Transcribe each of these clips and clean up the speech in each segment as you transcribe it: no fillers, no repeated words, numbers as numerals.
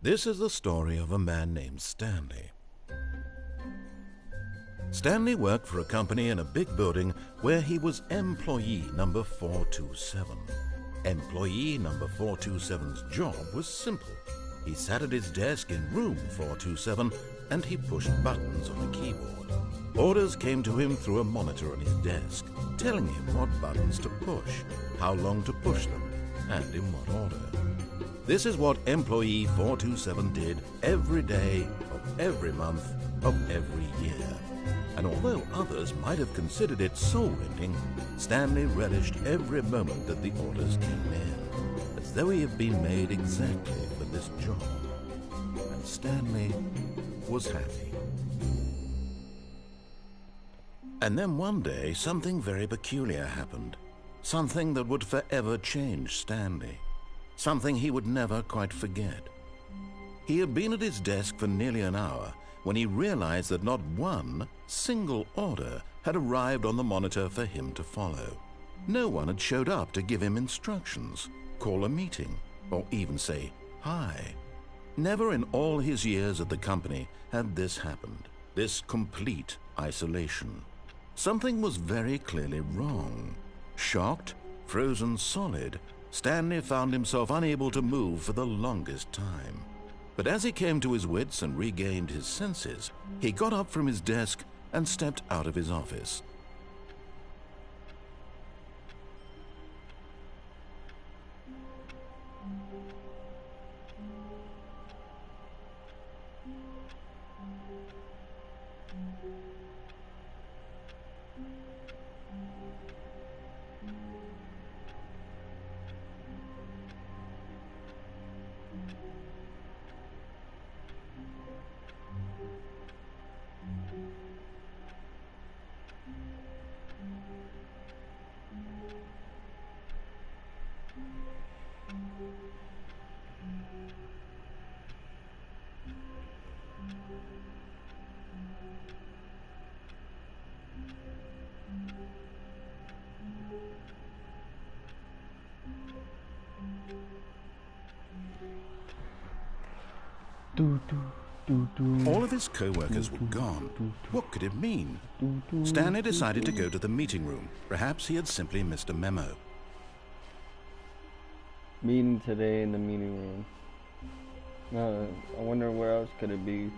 This is the story of a man named Stanley. Stanley worked for a company in a big building where he was employee number 427. Employee number 427's job was simple. He sat at his desk in room 427 and he pushed buttons on a keyboard. Orders came to him through a monitor on his desk, telling him what buttons to push, how long to push them, and in what order. This is what employee 427 did every day of every month of every year. And although others might have considered it soul-rending, Stanley relished every moment that the orders came in, as though he had been made exactly for this job. And Stanley was happy. And then one day, something very peculiar happened. Something that would forever change Stanley. Something he would never quite forget. He had been at his desk for nearly an hour when he realized that not one single order had arrived on the monitor for him to follow. No one had showed up to give him instructions, call a meeting, or even say hi. Never in all his years at the company had this happened, this complete isolation. Something was very clearly wrong. Shocked, frozen solid, Stanley found himself unable to move for the longest time. But as he came to his wits and regained his senses, he got up from his desk and stepped out of his office. All of his co-workers were gone. What could it mean? Stanley decided to go to the meeting room. Perhaps he had simply missed a memo. Meeting today in the meeting room. I wonder where else could it be.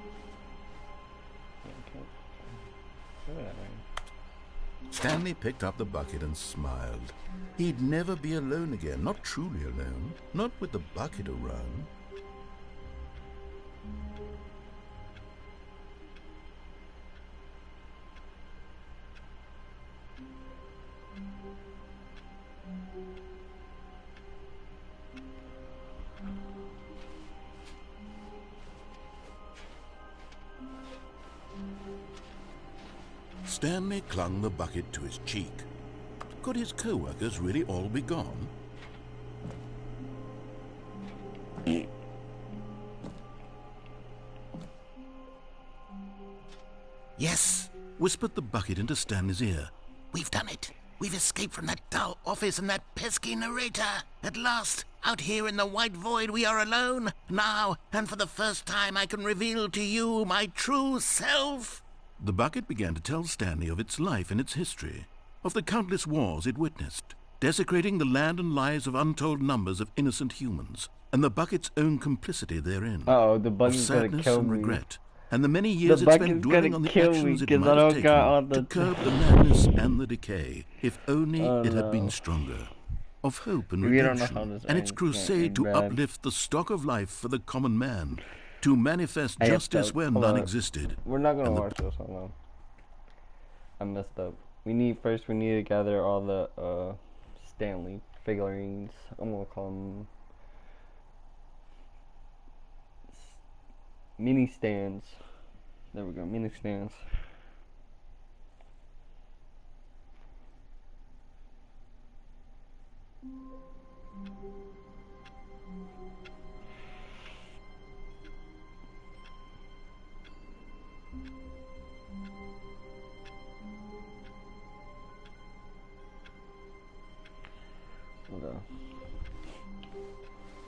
Stanley picked up the bucket and smiled. He'd never be alone again, not truly alone, not with the bucket around. Stanley clung the bucket to his cheek. Could his co-workers really all be gone? Yes, whispered the bucket into Stanley's ear. We've done it. We've escaped from that dull office and that pesky narrator. At last, out here in the white void, we are alone. Now, and for the first time, I can reveal to you my true self. The bucket began to tell Stanley of its life and its history, of the countless wars it witnessed, desecrating the land and lives of untold numbers of innocent humans, and the bucket's own complicity therein. Uh-oh, the bucket's of sadness gonna kill and me. regret, and the many years it spent dwelling on the actions it might have taken to curb the madness and the decay, if only it had been stronger. Of hope and redemption, and its crusade to uplift the stock of life for the common man, to manifest justice where none existed. We're not gonna watch this. Hold on. I messed up. We need to gather all the Stanley figurines. I'm gonna call them mini stands. There we go, mini stands.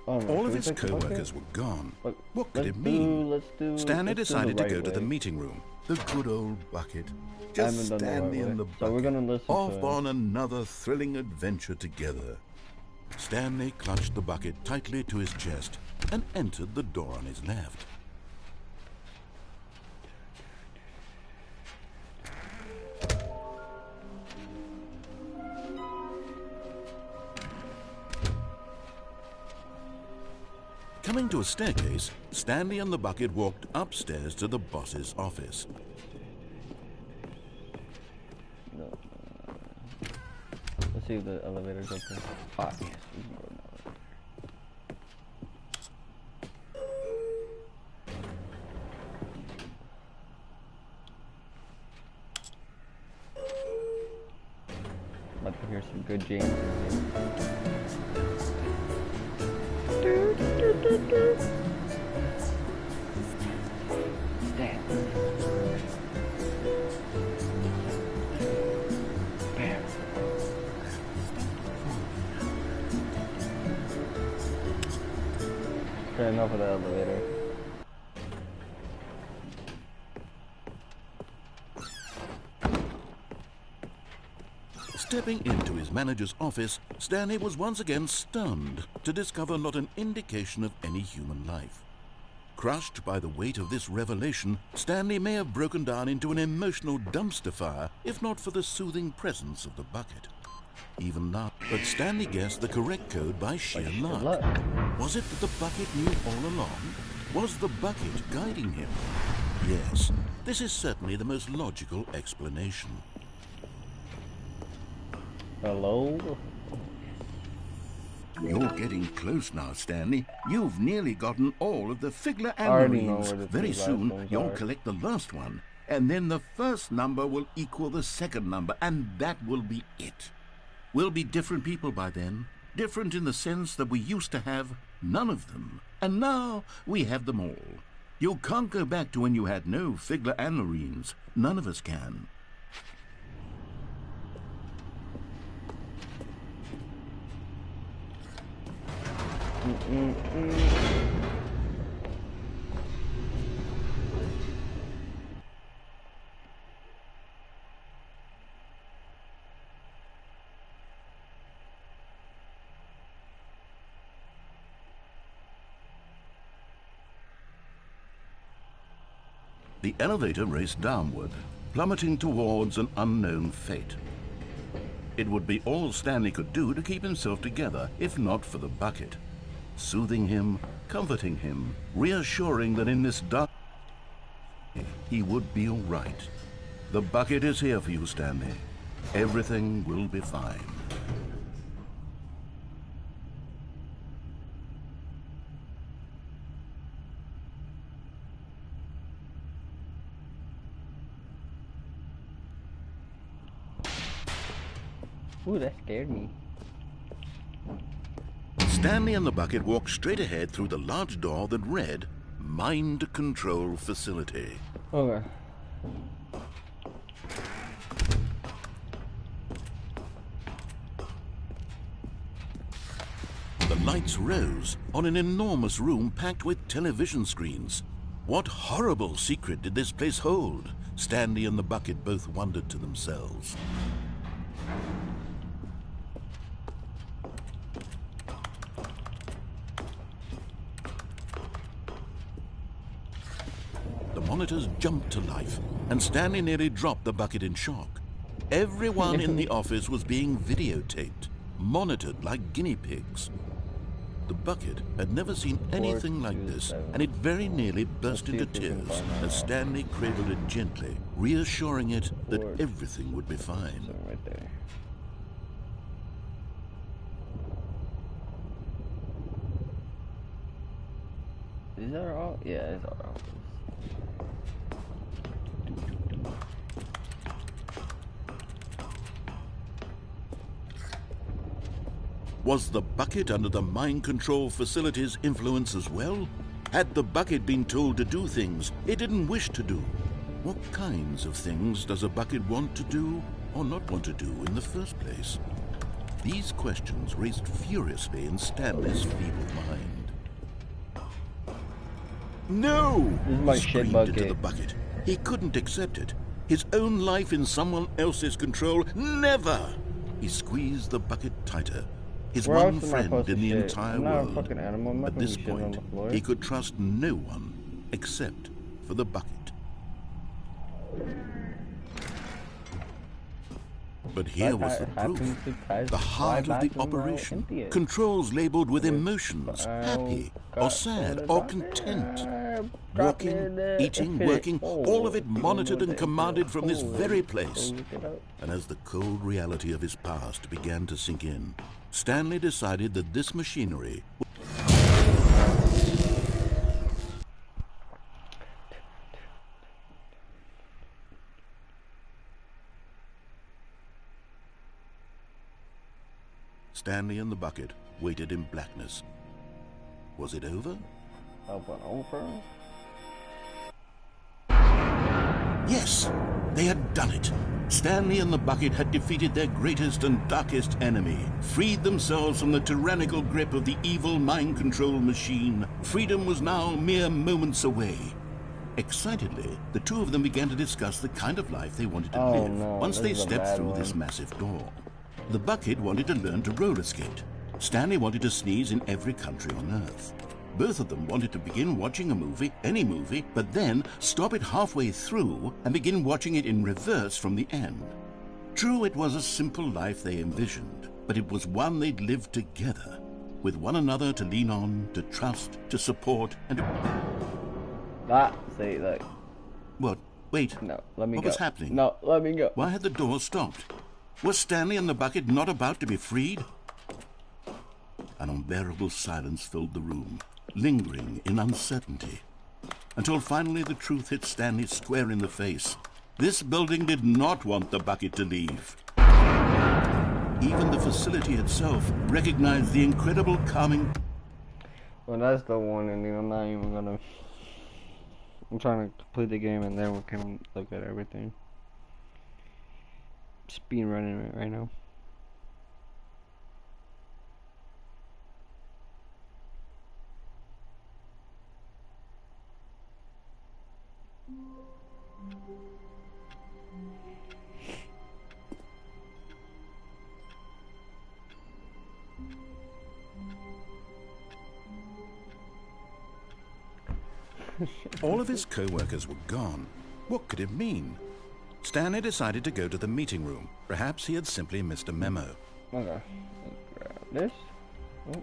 All of his co-workers were gone. What could it mean? Stanley decided to go to the meeting room. The good old bucket. Just Stanley and the bucket. So we're gonna listen off on another thrilling adventure together. Stanley clutched the bucket tightly to his chest and entered the door on his left. Coming to a staircase, Stanley and the bucket walked upstairs to the boss's office. Let's see if the elevator's open. Ah, yes, we can go now. About to hear some good jams in here. Damn. Bam. Turn off of the elevator. Stepping into his manager's office, Stanley was once again stunned to discover not an indication of any human life. Crushed by the weight of this revelation, Stanley may have broken down into an emotional dumpster fire if not for the soothing presence of the bucket. Even now, but Stanley guessed the correct code by sheer luck. Was it that the bucket knew all along? Was the bucket guiding him? Yes, this is certainly the most logical explanation. Hello? You're getting close now, Stanley. You've nearly gotten all of the Figler and Marines. Very soon, you'll collect the last one, and then the first number will equal the second number, and that will be it. We'll be different people by then. Different in the sense that we used to have none of them, and now we have them all. You can't go back to when you had no Figler and Marines. None of us can. The elevator raced downward, plummeting towards an unknown fate. It would be all Stanley could do to keep himself together, if not for the bucket. Soothing him, comforting him, reassuring that in this dark he would be all right. The bucket is here for you, Stanley. Everything will be fine. Ooh, that scared me. Stanley and the bucket walked straight ahead through the large door that read, Mind Control Facility. Okay. The lights rose on an enormous room packed with television screens. What horrible secret did this place hold? Stanley and the bucket both wondered to themselves. The monitors jumped to life, and Stanley nearly dropped the bucket in shock. Everyone in the office was being videotaped, monitored like guinea pigs. The bucket had never seen anything like this, and it very nearly burst into tears as Stanley cradled it gently, reassuring it that everything would be fine. Right there. Is that our office? Yeah, it's our office. Was the bucket under the mind control facility's influence as well? Had the bucket been told to do things it didn't wish to do? What kinds of things does a bucket want to do or not want to do in the first place? These questions raced furiously in Stanley's feeble mind. No! This is my He shit screamed bucket. into the bucket. He couldn't accept it. His own life in someone else's control? Never! He squeezed the bucket tighter. His Where one else am I friend supposed to in the shit? entire I'm not a world. fucking animal. I'm not At gonna this be shitting on point, the floor. he could trust no one except for the bucket. But here was the proof. The heart of the operation. Controls labeled with emotions, happy or sad or content. Walking, eating, working, all of it monitored and commanded from this very place. And as the cold reality of his past began to sink in, Stanley decided that this machinery... Stanley and the bucket waited in blackness. Was it over? Yes, they had done it. Stanley and the bucket had defeated their greatest and darkest enemy, freed themselves from the tyrannical grip of the evil mind control machine. Freedom was now mere moments away. Excitedly, the two of them began to discuss the kind of life they wanted to live once they stepped through this massive door. The bucket wanted to learn to roller skate. Stanley wanted to sneeze in every country on Earth. Both of them wanted to begin watching a movie, any movie, but then stop it halfway through and begin watching it in reverse from the end. True, it was a simple life they envisioned, but it was one they'd lived together, with one another to lean on, to trust, to support, and to... What? Wait. No, let me go. What was happening? No, let me go. Why had the door stopped? Was Stanley and the bucket not about to be freed? An unbearable silence filled the room, lingering in uncertainty, until finally the truth hit Stanley square in the face. This building did not want the bucket to leave. Even the facility itself recognized the incredible calming... Well, that's the one ending. I'm not even gonna... I'm trying to complete the game and then we can look at everything. Speed running it right now. All of his co-workers were gone. What could it mean? Stanley decided to go to the meeting room. Perhaps he had simply missed a memo. Okay, let's grab this. Oh.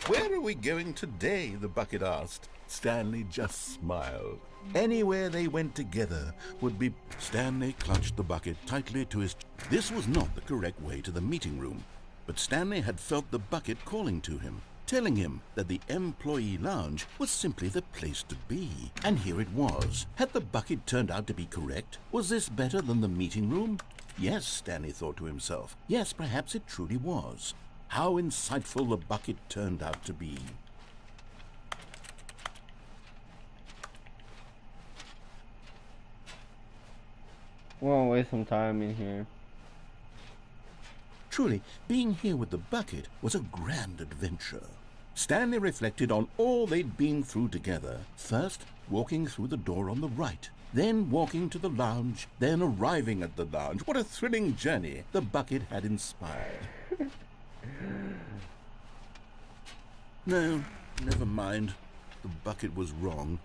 Where are we going today? The bucket asked. Stanley just smiled. Anywhere they went together would be... Stanley clutched the bucket tightly to his... This was not the correct way to the meeting room, but Stanley had felt the bucket calling to him, telling him that the employee lounge was simply the place to be. And here it was. Had the bucket turned out to be correct? Was this better than the meeting room? Yes, Stanley thought to himself. Yes, perhaps it truly was. How insightful the bucket turned out to be. We won't waste some time in here. Truly, being here with the bucket was a grand adventure. Stanley reflected on all they'd been through together. First, walking through the door on the right, then walking to the lounge, then arriving at the lounge. What a thrilling journey the bucket had inspired. No, never mind. The bucket was wrong.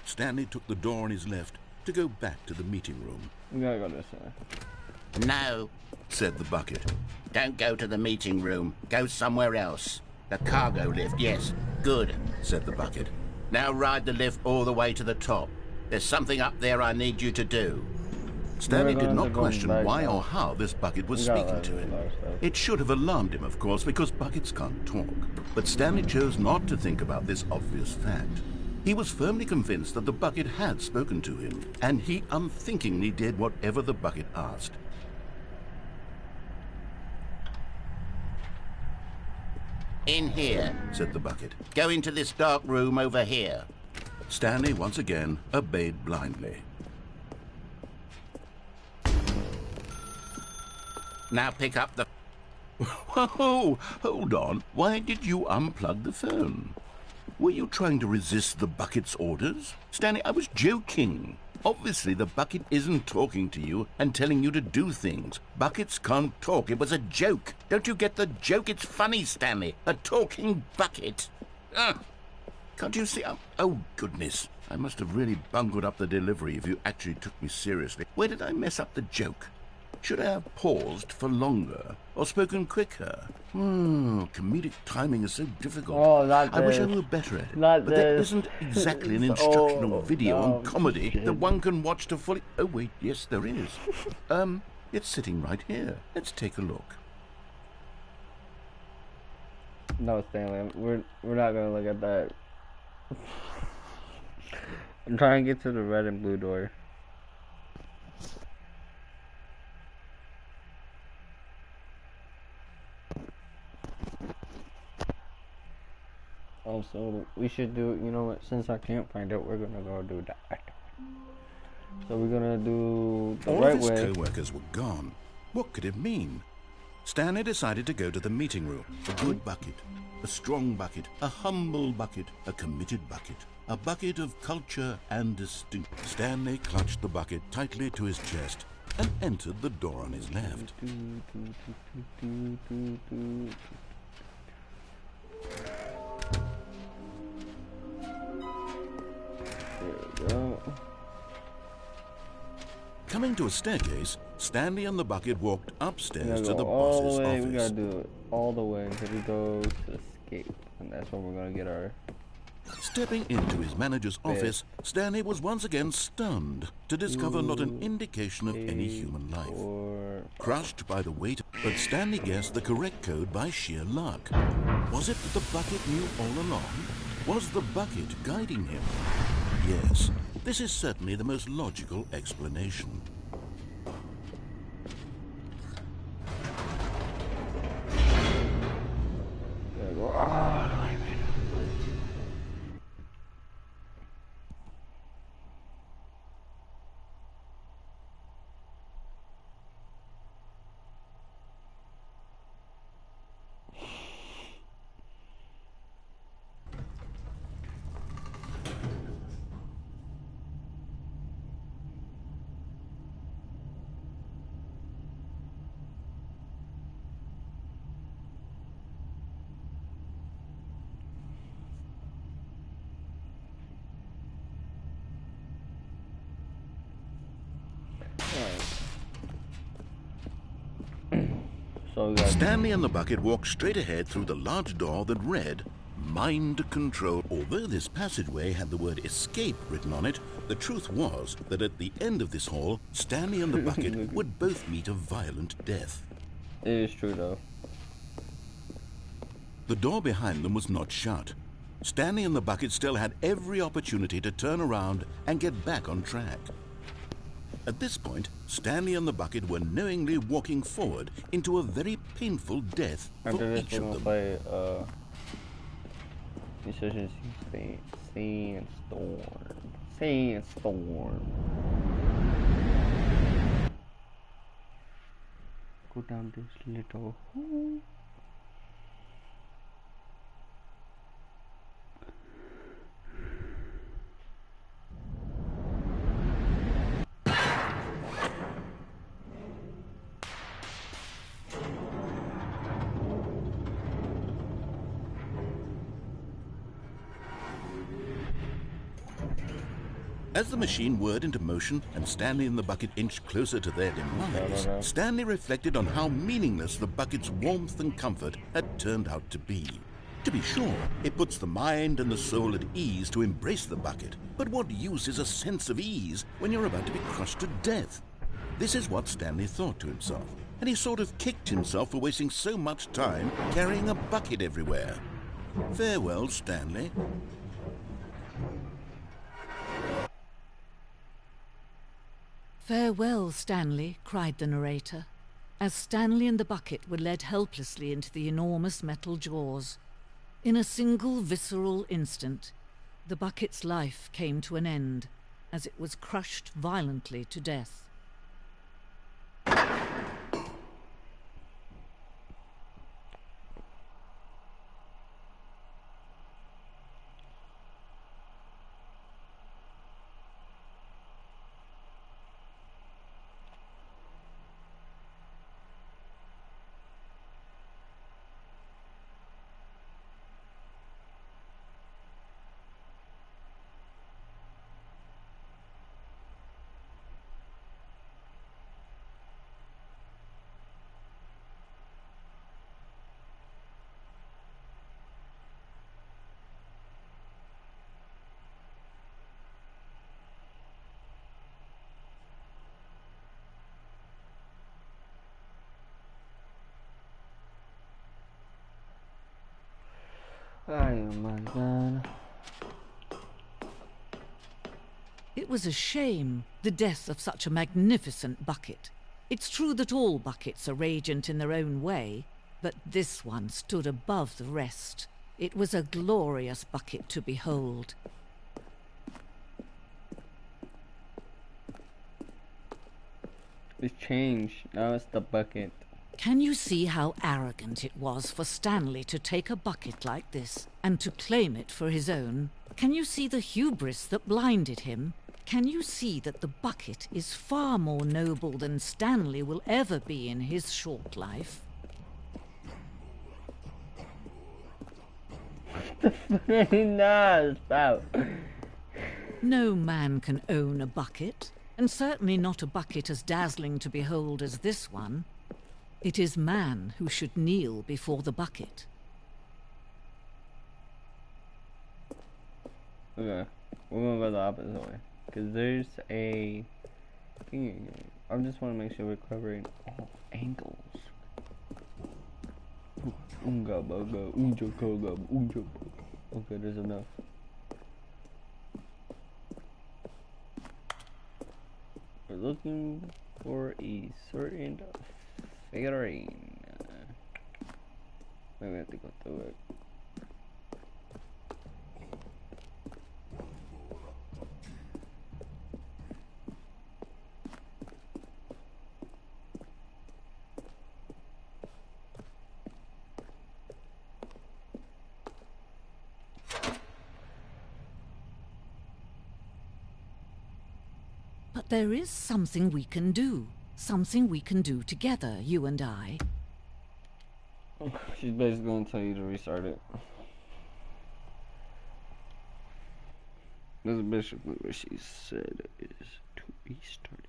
Stanley took the door on his left to go back to the meeting room. We gotta go this way. No, said the bucket. don't go to the meeting room. Go somewhere else. The cargo lift, yes. Good, Said the bucket. Now ride the lift all the way to the top. There's something up there I need you to do. Stanley We're did going not to go question back why now. or how this bucket was We got speaking that to really him. nice stuff. It should have alarmed him, of course, because buckets can't talk. But Stanley chose not to think about this obvious fact. He was firmly convinced that the bucket had spoken to him, and he unthinkingly did whatever the bucket asked. In here. Said the bucket. Go into this dark room over here. Stanley once again obeyed blindly. Now pick up the... Whoa, hold on. Why did you unplug the phone? Were you trying to resist the bucket's orders? Stanley, I was joking. Obviously, the bucket isn't talking to you and telling you to do things. Buckets can't talk. It was a joke. Don't you get the joke? It's funny, Stanley. A talking bucket. Can't you see? Oh, goodness. I must have really bungled up the delivery if you actually took me seriously. Where did I mess up the joke? Should I have paused for longer or spoken quicker? Comedic timing is so difficult. Oh, not I wish I this. were better at it. Not but there this. isn't exactly an instructional video no, on comedy shit. that one can watch to fully... Oh, wait, yes, there is. It's sitting right here. Let's take a look. No, Stanley, we're not gonna look at that. I'm trying to get to the red and blue door. Also, we should do, you know what, since I can't find it, we're gonna go do that. So we're gonna do the All right of his way. co-workers were gone. What could it mean? Stanley decided to go to the meeting room. A good bucket, a strong bucket, a humble bucket, a committed bucket, a bucket of culture and distinction. Stanley clutched the bucket tightly to his chest and entered the door on his left. There we go. Coming to a staircase, Stanley and the bucket walked We upstairs gotta to the go all boss's the way. office. We gotta do it all the way until we go to escape, and that's when we're gonna get our. Stepping into his manager's office, Stanley was once again stunned to discover not an indication of any human life. Crushed by the weight, but Stanley guessed the correct code by sheer luck. Was it that the bucket knew all along? Was the bucket guiding him? Yes, this is certainly the most logical explanation. There we go. Ah, So we got Stanley and the bucket walked straight ahead through the large door that read, Mind Control. Although this passageway had the word escape written on it, the truth was that at the end of this hall, Stanley and the bucket would both meet a violent death. It is true though. The door behind them was not shut. Stanley and the bucket still had every opportunity to turn around and get back on track. At this point, Stanley and the bucket were knowingly walking forward into a very painful death for After this, each we're of gonna them. play Decisions Sandstorm. Sandstorm. Go down this little hole. As the machine whirred into motion and Stanley and the bucket inched closer to their demise, No. Stanley reflected on how meaningless the bucket's warmth and comfort had turned out to be. To be sure, it puts the mind and the soul at ease to embrace the bucket, but what use is a sense of ease when you're about to be crushed to death? This is what Stanley thought to himself, and he sort of kicked himself for wasting so much time carrying a bucket everywhere. Farewell, Stanley. "Farewell, Stanley," cried the narrator, as Stanley and the bucket were led helplessly into the enormous metal jaws. In a single visceral instant, the bucket's life came to an end as it was crushed violently to death. Oh my god. It was a shame, the death of such a magnificent bucket. It's true that all buckets are radiant in their own way, but this one stood above the rest. It was a glorious bucket to behold. It's changed. Now it's the bucket. Can you see how arrogant it was for Stanley to take a bucket like this and to claim it for his own? Can you see the hubris that blinded him? Can you see that the bucket is far more noble than Stanley will ever be in his short life? Nah, stop. No man can own a bucket, and certainly not a bucket as dazzling to behold as this one. It is man who should kneel before the bucket. Okay, we're gonna go the opposite way. Because there's a... I just want to make sure we're covering all angles. Unga baga, unja kaga, unja baga. Okay, there's enough. We're looking for a certain figurine. Maybe we have to go through it. But there is something we can do. Something we can do together, you and I. She's basically gonna tell you to restart it. This is basically what she said is to restart it.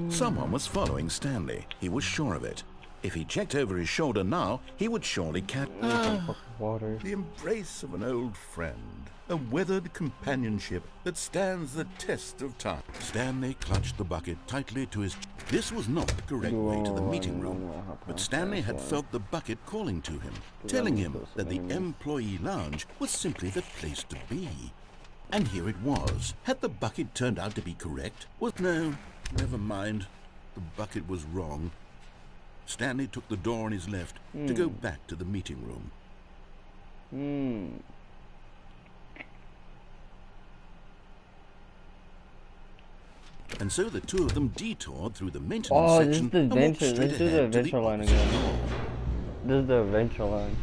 Someone was following Stanley. He was sure of it. If he checked over his shoulder now, he would surely catch Water. the embrace of an old friend, a weathered companionship that stands the test of time. Stanley clutched the bucket tightly to his... This was not the correct way to the meeting room, but Stanley had felt the bucket calling to him, telling him that the employee lounge was simply the place to be. And here it was. Had the bucket turned out to be correct? No, never mind. The bucket was wrong. Stanley took the door on his left to go back to the meeting room. And so the two of them detoured through the maintenance section and walked straight Let's do the ahead to the adventure line opposite again. door. This is the adventure line.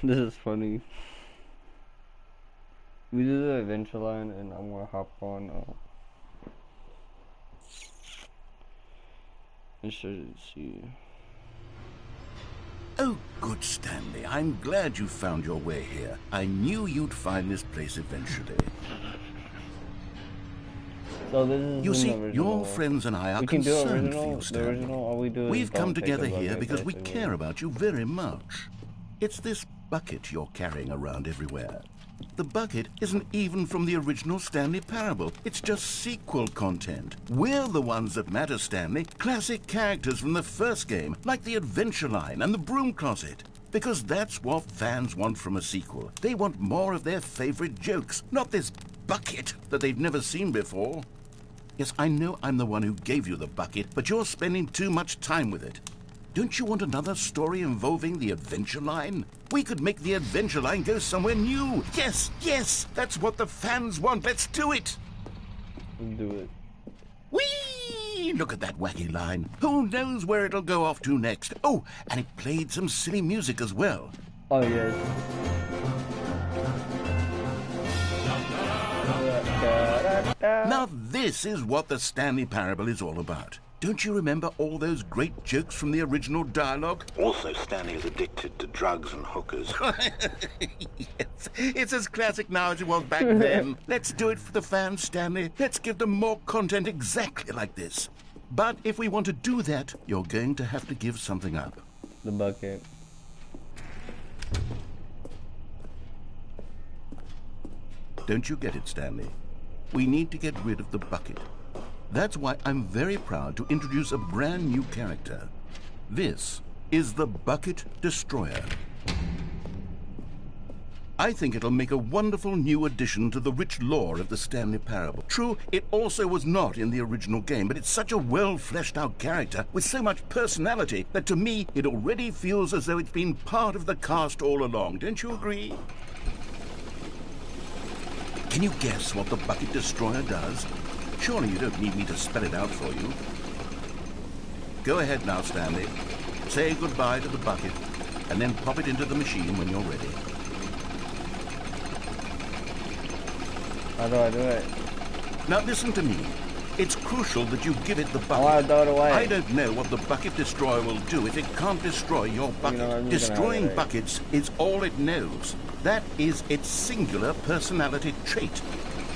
This is funny. We do the adventure line and I'm gonna hop on and see. Oh, good Stanley. I'm glad you found your way here. I knew you'd find this place eventually. So this is You see, original. your friends and I are We can do concerned for original. you, The Stanley. original. All we do is We've come don't take together the here bucket, because we basically. care about you very much. It's this bucket you're carrying around everywhere. The bucket isn't even from the original Stanley Parable. It's just sequel content. We're the ones that matter, Stanley. Classic characters from the first game, like the Adventure Line and the Broom Closet. Because that's what fans want from a sequel. They want more of their favorite jokes, not this bucket that they've never seen before. Yes, I know I'm the one who gave you the bucket, but you're spending too much time with it. Don't you want another story involving the Adventure Line? We could make the Adventure Line go somewhere new. Yes, yes, that's what the fans want. Let's do it. Let's do it. Whee! Look at that wacky line. Who knows where it'll go off to next? Oh, and it played some silly music as well. Oh yes. Now this is what the Stanley Parable is all about. Don't you remember all those great jokes from the original dialogue? Also, Stanley is addicted to drugs and hookers. Yes, it's as classic now as it was back then. Let's do it for the fans, Stanley. Let's give them more content exactly like this. But if we want to do that, you're going to have to give something up. The bucket. Don't you get it, Stanley? We need to get rid of the bucket. That's why I'm very proud to introduce a brand new character. This is the Bucket Destroyer. I think it'll make a wonderful new addition to the rich lore of the Stanley Parable. True, it also was not in the original game, but it's such a well-fleshed-out character with so much personality that to me it already feels as though it's been part of the cast all along. Don't you agree? Can you guess what the Bucket Destroyer does? Surely you don't need me to spell it out for you. Go ahead now, Stanley. Say goodbye to the bucket, and then pop it into the machine when you're ready. How do I do it? Now listen to me. It's crucial that you give it the bucket. I want to throw it away. I don't know what the Bucket Destroyer will do if it can't destroy your bucket. I'm just gonna Destroying have it. buckets is all it knows. That is its singular personality trait.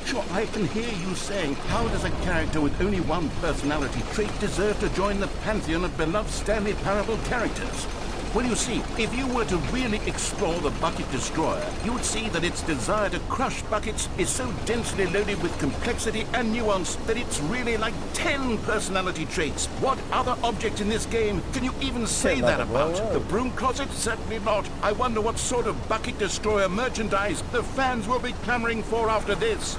Sure, I can hear you saying, how does a character with only one personality trait deserve to join the pantheon of beloved Stanley Parable characters? Well, you see, if you were to really explore the Bucket Destroyer, you would see that its desire to crush buckets is so densely loaded with complexity and nuance that it's really like 10 personality traits. What other object in this game can you even say that about? The Broom Closet? Certainly not. I wonder what sort of Bucket Destroyer merchandise the fans will be clamoring for after this.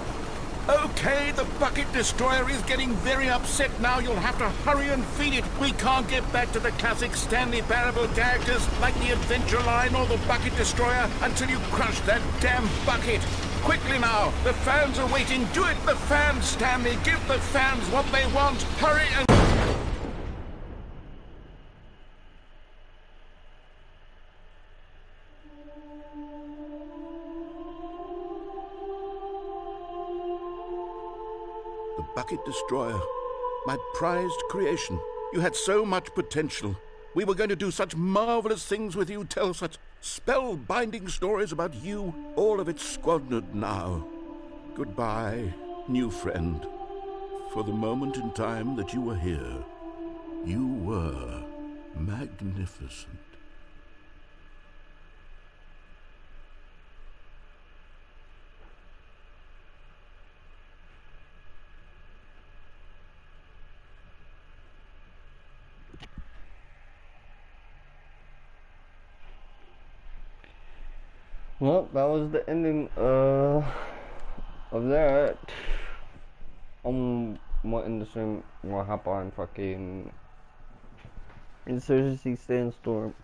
Okay, the Bucket Destroyer is getting very upset now. You'll have to hurry and feed it. We can't get back to the classic Stanley Parable characters like the Adventure Line or the Bucket Destroyer until you crush that damn bucket. Quickly now, the fans are waiting. Do it, the fans, Stanley. Give the fans what they want. Hurry and... The Bucket Destroyer My prized creation. You had so much potential. We were going to do such marvelous things with you, tell such spellbinding stories about you. All of it squandered now. Goodbye, new friend. For the moment in time that you were here, you were magnificent. Well, that was the ending of that. I'm wanting to stream. We'll hop on fucking Insurgency Sandstorm